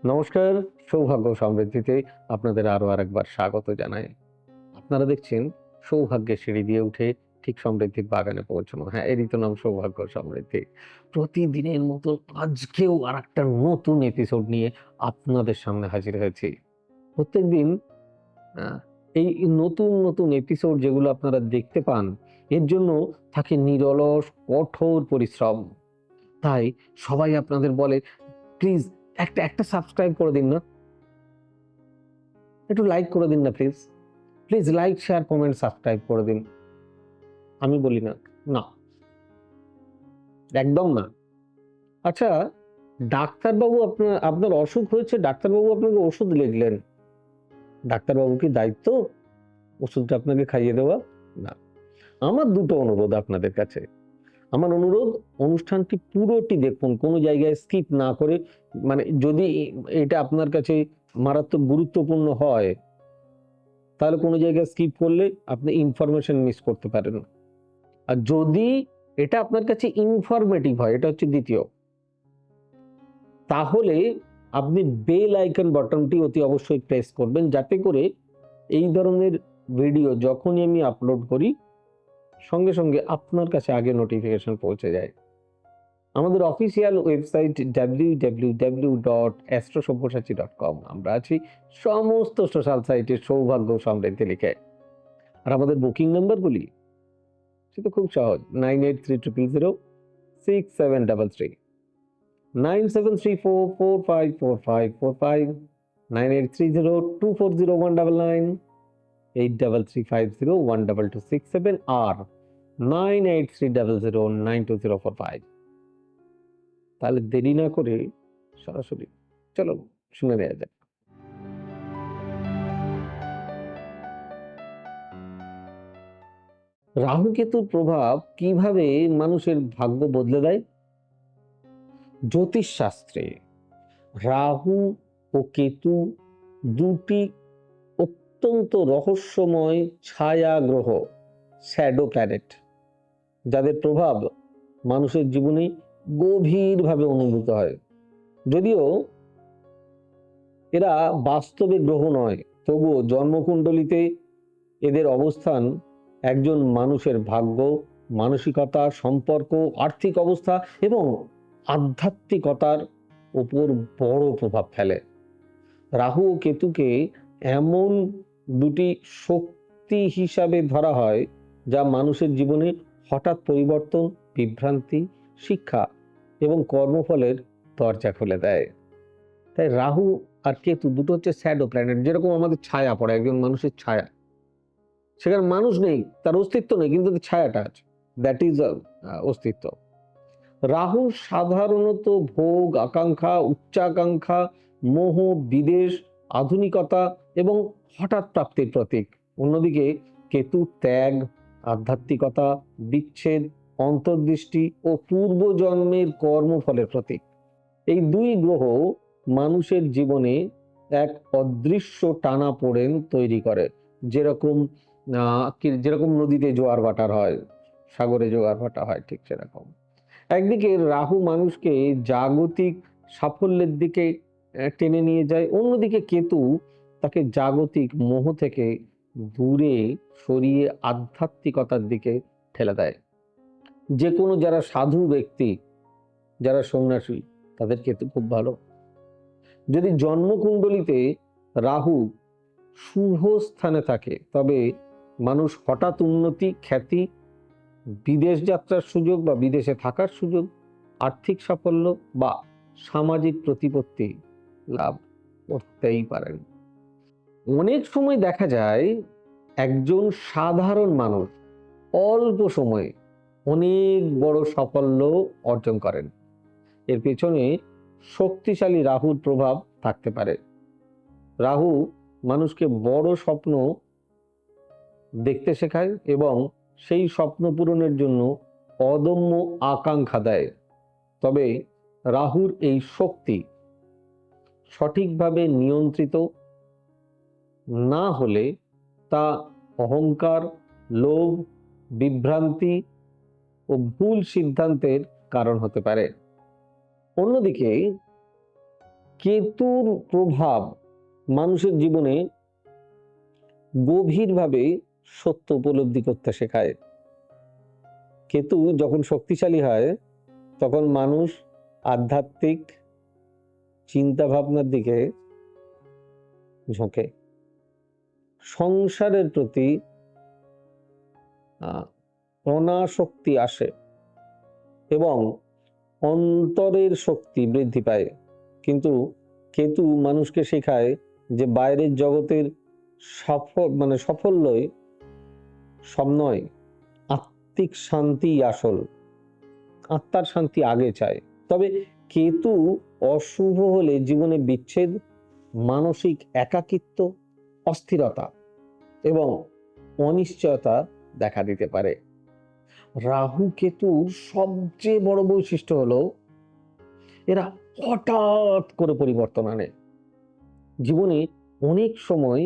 নমস্কার, সৌভাগ্য সমৃদ্ধিতে আপনাদের আরো আরেকবার স্বাগত জানাই। আপনারা দেখছেন সৌভাগ্যের সিঁড়ি দিয়ে উঠে ঠিক সমৃদ্ধির বাগানে পৌঁছানো। হ্যাঁ, এরই তো নাম সৌভাগ্য সমৃদ্ধি। প্রতিদিনের মতো আজকেও আরেকটা নতুন এপিসোড নিয়ে আপনাদের সামনে হাজির হয়েছি। প্রত্যেকদিন আ এই নতুন এপিসোড যেগুলো আপনারা দেখতে পান, এর জন্য থাকে নিরলস কঠোর পরিশ্রম। তাই সবাই আপনাদের বলে, "প্লিজ একটা সাবস্ক্রাইব করে দিন না? একটু লাইক করে দিন না please. Please like, share, comment, subscribe করে দিন।" আমি বলি না, না, একদম না। আচ্ছা, ডাক্তারবাবু আপনার অসুখ হয়েছে, ডাক্তারবাবু আপনাকে ওষুধ লিখলেন। ডাক্তারবাবুর কি দায়িত্ব ওষুধটা আপনাকে খাইয়ে দেওয়া? না। আমার ২ টো অনুরোধ আপনাদের কাছে। আমার অনুরোধ, অনুষ্ঠানটি পুরোটি দেখুন। কোন জায়গায় স্কিপ না করে, মানে যদি এটা আপনার কাছে মারাত্মক গুরুত্বপূর্ণ হয়, তাহলে কোন জায়গায় স্কিপ করলে আপনি ইনফরমেশন মিস করতে পারেন। আর যদি এটা আপনার কাছে ইনফরমেটিভ হয়, এটা হচ্ছে দ্বিতীয়, তাহলে আপনি বেল আইকন বাটনটি অতি অবশ্যই প্রেস করবেন, যাতে করে এই ধরনের ভিডিও যখনই আমি আপলোড করি, সঙ্গে সঙ্গে আপনার কাছে আগে নোটিফিকেশন পৌঁছে যায়। আমাদের অফিসিয়াল ওয়েবসাইট www.astrosavysachi.com, আমরা আছি সমস্ত সোশ্যাল সাইটে সৌভাগ্য সমৃদ্ধি লিখে। আর আমাদের বুকিং নাম্বারগুলি সেটা খুব সহজ: 9830006733, 9734454545, 9830240199, 8335012267 আর 9830092045। তাহলে দেরি না করে সরাসরি চলো শুনে নেওয়া যাক। রাহু কেতুর প্রভাব কিভাবে মানুষের ভাগ্য বদলে দেয়? জ্যোতিষ শাস্ত্রে রাহু ও কেতু দুটি অত্যন্ত রহস্যময় ছায়া গ্রহ, শ্যাডো প্ল্যানেট, যাদের প্রভাব মানুষের জীবনে গভীরভাবে অনুভূত হয়। যদিও এরা বাস্তবে গ্রহ নয়, তবুও জন্মকুণ্ডলিতে এদের অবস্থান একজন মানুষের ভাগ্য, মানসিকতা, সম্পর্ক, আর্থিক অবস্থা এবং আধ্যাত্মিকতার উপর বড় প্রভাব ফেলে। রাহু ও কেতুকে এমন দুটি শক্তি হিসাবে ধরা হয় যা মানুষের জীবনে হঠাৎ পরিবর্তন, বিভ্রান্তি, শিক্ষা এবং কর্মফলের দরজা খুলে দেয়। তাই রাহু আর কেতু দুটো হচ্ছে শ্যাডো প্ল্যানেট, যেরকম আমাদের ছায়া পড়ে, একজন মানুষের ছায়া, সেখানে মানুষ নেই, তার অস্তিত্ব নেই, কিন্তু ছায়াটা আছে, দ্যাট ইজ অস্তিত্ব। রাহু সাধারণত ভোগ, আকাঙ্ক্ষা, উচ্চাকাঙ্ক্ষা, মোহ, বিদেশ, আধুনিকতা এবং হঠাৎ প্রাপ্তির প্রতীক। অন্যদিকে কেতু ত্যাগ, আধ্যাত্মিকতা, বিচ্ছেদ, অন্তর্দৃষ্টি ও পূর্বজন্মের কর্মফলের প্রতীক। এই দুই গ্রহ মানুষের জীবনে এক অদৃশ্য টানাপোড়েন তৈরি করে। যেরকম যেরকম নদীতে জোয়ার ভাটার হয়, সাগরে জোয়ার ভাটা হয়, ঠিক সেরকম। একদিকে রাহু মানুষকে জাগতিক সাফল্যের দিকে টেনে নিয়ে যায়, অন্যদিকে কেতু তাকে জাগতিক মোহ থেকে দূরে সরিয়ে আধ্যাত্মিকতার দিকে ঠেলে দেয়। যে কোনো যারা সাধু ব্যক্তি, যারা সন্ন্যাসী, তাদের কেতু খুব ভালো। যদি জন্মকুণ্ডলিতে রাহু শুভ স্থানে থাকে, তবে মানুষ হঠাৎ উন্নতি, খ্যাতি, বিদেশ যাত্রার সুযোগ বা বিদেশে থাকার সুযোগ, আর্থিক সাফল্য বা সামাজিক প্রতিপত্তি লাভ করতেই পারেন। অনেক সময় দেখা যায় একজন সাধারণ মানুষ অল্প সময়ে অনেক বড় সাফল্য অর্জন করেন। এর পেছনে শক্তিশালী রাহুর প্রভাব থাকতে পারে। রাহু মানুষকে বড় স্বপ্ন দেখতে শেখায় এবং সেই স্বপ্ন পূরণের জন্য অদম্য আকাঙ্ক্ষা দেয়। তবে রাহুর এই শক্তি সঠিকভাবে নিয়ন্ত্রিত না হলে তা অহংকার, লোভ, বিভ্রান্তি ও ভুল সিদ্ধান্তের কারণ হতে পারে। অন্যদিকে কেতুর প্রভাব মানুষের জীবনে গভীরভাবে সত্য উপলব্ধি করতে শেখায়। কেতু যখন শক্তিশালী হয় তখন মানুষ আধ্যাত্মিক চিন্তা ভাবনার দিকে ঝোঁকে, সংসারের প্রতি অনাসক্তি আসে এবং অন্তরের শক্তি বৃদ্ধি পায়। কিন্তু কেতু মানুষকে শেখায় যে বাইরের জগতের সাফল্যই সব নয়, আত্মিক শান্তি আসল। আত্মার শান্তি আগে চায়। তবে কেতু অশুভ হলে জীবনে বিচ্ছেদ, মানসিক একাকিত্ব, অস্থিরতা এবং অনিশ্চয়তা দেখা দিতে পারে। রাহু কেতুর সবচেয়ে বড় বৈশিষ্ট্য হলো এরা হঠাৎ করে পরিবর্তন আনে। জীবনে অনেক সময়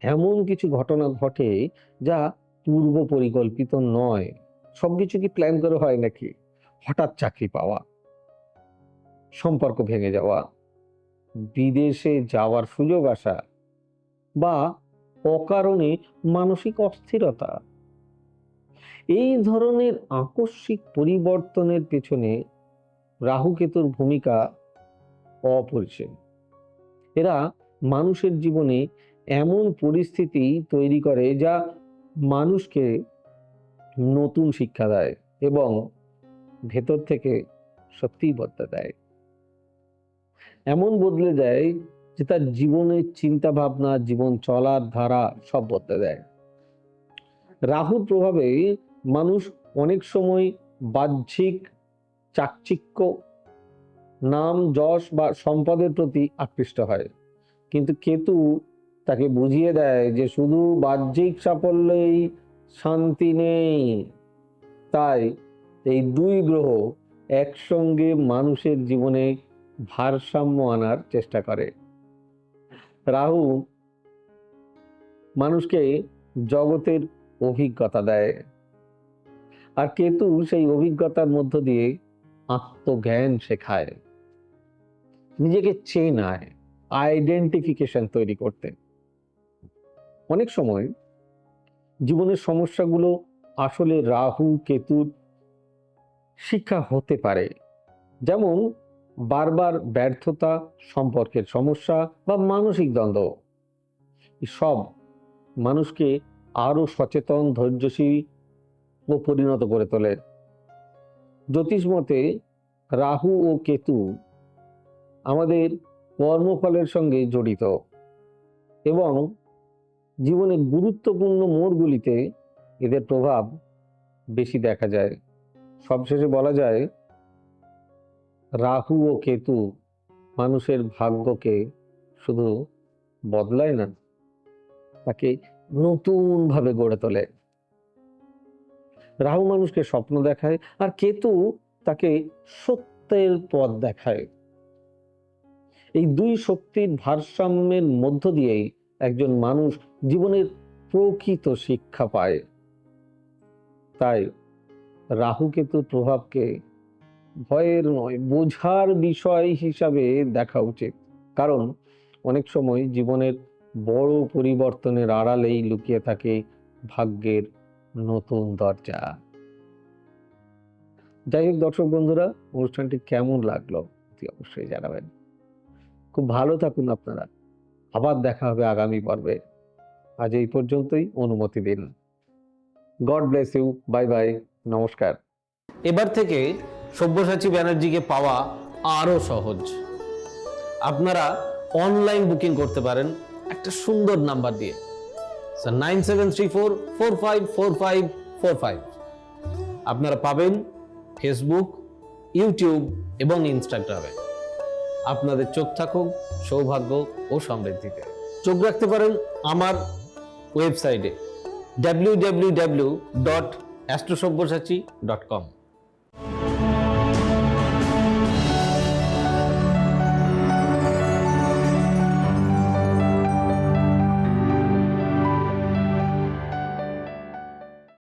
এমন কিছু ঘটনা ঘটে যা পূর্ব পরিকল্পিত নয়। সবকিছু কি প্ল্যান করে হয় নাকি? হঠাৎ চাকরি পাওয়া, সম্পর্ক ভেঙে যাওয়া, বিদেশে যাওয়ার সুযোগ আসা বা অকারণে মানসিক অস্থিরতা। এই ধরনের আকস্মিক পরিবর্তনের পেছনে রাহু কেতুর ভূমিকা অপরিসীম। এরা মানুষের জীবনে এমন পরিস্থিতি তৈরি করে যা মানুষকে নতুন শিক্ষা দেয় এবং ভেতর থেকে সত্যিই বদলে দেয়। এমন বদলে দেয় যে তার জীবনের চিন্তা ভাবনা, জীবন চলার ধারা সব বদলে দেয়। রাহুর প্রভাবে মানুষ অনেক সময় বাহ্যিক চাকচিক্য, নাম, যশ বা সম্পদের প্রতি আকৃষ্ট হয়, কিন্তু কেতু তাকে বুঝিয়ে দেয় যে শুধু বাহ্যিক সাফল্যেই শান্তি নেই। তাই এই দুই গ্রহ একসঙ্গে মানুষের জীবনে ভারসাম্য আনার চেষ্টা করে। রাহু মানুষকে জগতের অভিজ্ঞতা দেয়, আর কেতু সেই অভিজ্ঞতার মধ্য দিয়ে আত্মজ্ঞান শেখায়, নিজেকে চেনায়, আইডেন্টিফিকেশন তৈরি করতে। অনেক সময় জীবনের সমস্যাগুলো আসলে রাহু কেতুর শিক্ষা হতে পারে, যেমন বারবার ব্যর্থতা, সম্পর্কের সমস্যা বা মানসিক দ্বন্দ্ব। সব মানুষকে আরো সচেতন, ধৈর্যশীল ও পরিণত করে তোলে। জ্যোতিষ মতে রাহু ও কেতু আমাদের কর্মফলের সঙ্গে জড়িত এবং জীবনের গুরুত্বপূর্ণ মোড়গুলিতে এদের প্রভাব বেশি দেখা যায়। সবশেষে বলা যায়, রাহু ও কেতু মানুষের ভাগ্যকে শুধু বদলায় না, তাকে নতুনভাবে গড়ে তোলে। রাহু মানুষকে স্বপ্ন দেখায় আর কেতু তাকে সত্যের পথ দেখায়। এই দুই শক্তির ভারসাম্যের মধ্য দিয়েই একজন মানুষ জীবনের প্রকৃত শিক্ষা পায়। তাই রাহু কেতুর প্রভাবকে ভয়ের নয়, বোঝার বিষয় হিসাবে দেখা উচিত। কারণ অনেক সময় জীবনের বড় পরিবর্তনের আড়ালেই লুকিয়ে থাকে ভাগ্যের নতুন দরজা। যাই হোক দর্শক বন্ধুরা, অনুষ্ঠানটি কেমন লাগলো অবশ্যই জানাবেন। খুব ভালো থাকুন আপনারা। আবার দেখা হবে আগামী পর্বে। আজ এই পর্যন্তই, অনুমতি দিন। God bless you. Bye bye. নমস্কার। এবার থেকে সব্যসাচী ব্যানার্জিকে পাওয়া আরো সহজ। আপনারা অনলাইন বুকিং করতে পারেন একটা সুন্দর নাম্বার দিয়ে, 9734454545। আপনারা পাবেন ফেসবুক, ইউটিউব এবং ইনস্টাগ্রামে। আপনাদের চোখ থাকুক সৌভাগ্য ও সমৃদ্ধিতে। চোখ রাখতে পারেন আমার ওয়েবসাইটে www.astrosabbyasachi.com।